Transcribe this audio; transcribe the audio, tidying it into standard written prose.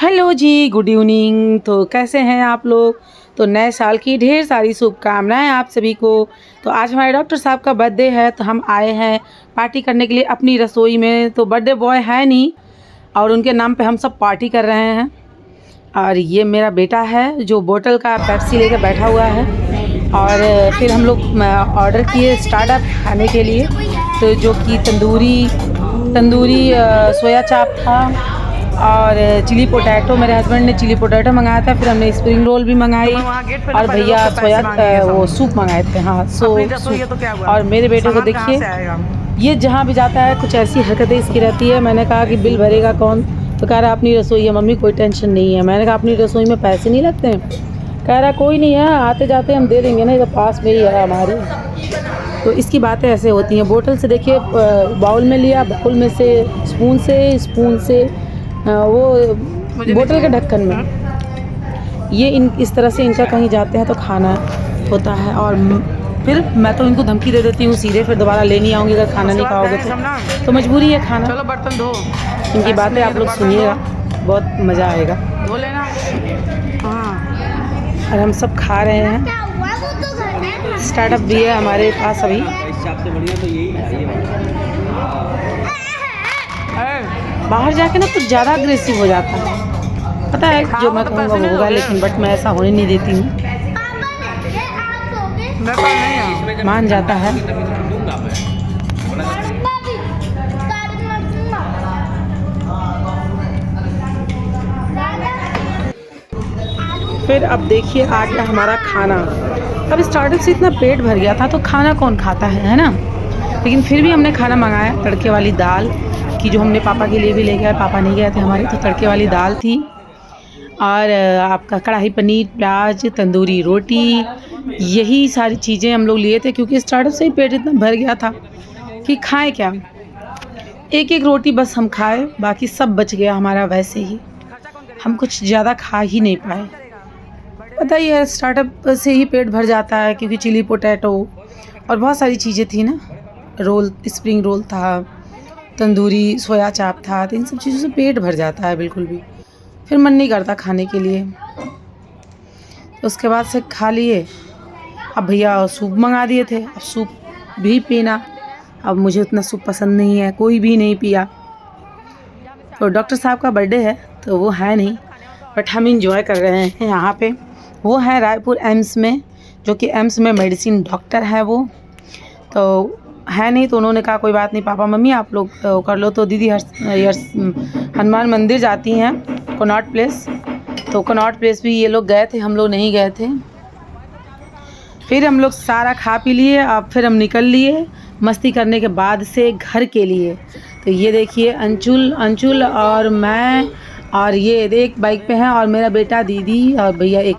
Hello जी, good evening. तो कैसे हैं आप लोग? तो नए साल की ढेर सारी शुभकामनाएं आप सभी को। तो आज हमारे डॉक्टर साहब का बर्थडे है, तो हम आए हैं पार्टी करने के लिए अपनी रसोई में। तो बर्थडे बॉय है नहीं और उनके नाम पे हम सब पार्टी कर रहे हैं। और ये मेरा बेटा है जो बोतल का पेप्सी लेकर बैठा हुआ है। और फिर हम लोग ऑर्डर किए स्टार्टअप खाने के लिए, तो जो कि तंदूरी सोया चाप था और चिली पोटैटो। मेरे हस्बैंड ने चिली पोटैटो मंगाया था, फिर हमने स्प्रिंग रोल भी मंगाई और भैया वो सूप मंगाए थे। हाँ, सूप। और मेरे बेटे को देखिए, ये जहाँ भी जाता है कुछ ऐसी हरकतें इसकी रहती है। मैंने कहा कि बिल भरेगा कौन? तो कह रहा अपनी रसोई है मम्मी, कोई टेंशन नहीं है। मैंने कहा अपनी रसोई में पैसे नहीं लगते हैं? कह रहा कोई नहीं है, आते जाते हम दे देंगे ना, ये तो पास में ही है हमारे। तो इसकी बातें ऐसे होती हैं। बोतल से देखिए, बाउल में लिया, बाउल में से स्पून से वो बोतल के ढक्कन में ये इस तरह से इनका कहीं जाते हैं तो खाना होता है। और फिर मैं तो इनको धमकी दे देती हूँ सीधे, फिर दोबारा ले नहीं आऊँगी अगर खाना नहीं खाओगे तो मजबूरी है खाना। चलो बर्तन धो। इनकी बातें आप लोग सुनिएगा, बहुत मज़ा आएगा। धो लेना। हाँ, और हम सब खा रहे हैं। स्टार्टअप भी है हमारे पास अभी। बाहर जाके ना कुछ ज़्यादा अग्रेसिव हो जाता है, पता है जो मैं कहूँगा वो होगा, लेकिन बट मैं ऐसा होने नहीं देती हूँ। मान जाता है। फिर अब देखिए आ गया हमारा खाना। अब स्टार्टअप से इतना पेट भर गया था तो खाना कौन खाता है ना? लेकिन फिर भी हमने खाना मंगाया, तड़के वाली दाल की, जो हमने पापा के लिए भी ले गए। पापा नहीं गए थे हमारे, तो तड़के वाली दाल थी और आपका कढ़ाई पनीर, प्याज, तंदूरी रोटी, यही सारी चीज़ें हम लोग लिए थे। क्योंकि स्टार्टअप से ही पेट इतना भर गया था कि खाएं क्या। एक एक रोटी बस हम खाए, बाकी सब बच गया हमारा वैसे ही। हम कुछ ज़्यादा खा ही नहीं पाए। पता ही है, स्टार्टअप से ही पेट भर जाता है, क्योंकि चिली पोटैटो और बहुत सारी चीज़ें थी ना। रोल, स्प्रिंग रोल था, तंदूरी सोया चाप था, तो इन सब चीज़ों से पेट भर जाता है बिल्कुल भी। फिर मन नहीं करता खाने के लिए। उसके बाद से खा लिए। अब भैया सूप मंगा दिए थे, अब सूप भी पीना। अब मुझे उतना सूप पसंद नहीं है, कोई भी नहीं पिया। तो डॉक्टर साहब का बर्थडे है तो वो है नहीं, बट हम इंजॉय कर रहे हैं यहाँ पे। वो है रायपुर एम्स में, जो कि एम्स में मेडिसिन डॉक्टर है वो। तो है नहीं, तो उन्होंने कहा कोई बात नहीं पापा मम्मी आप लोग कर लो। तो दीदी हनुमान मंदिर जाती हैं, कनॉट प्लेस। तो कनॉट प्लेस भी ये लोग गए थे, हम लोग नहीं गए थे। फिर हम लोग सारा खा पी लिए। अब फिर हम निकल लिए मस्ती करने के बाद से घर के लिए। तो ये देखिए अंचुल और मैं, और ये एक बाइक पे हैं, और मेरा बेटा, दीदी और भैया एक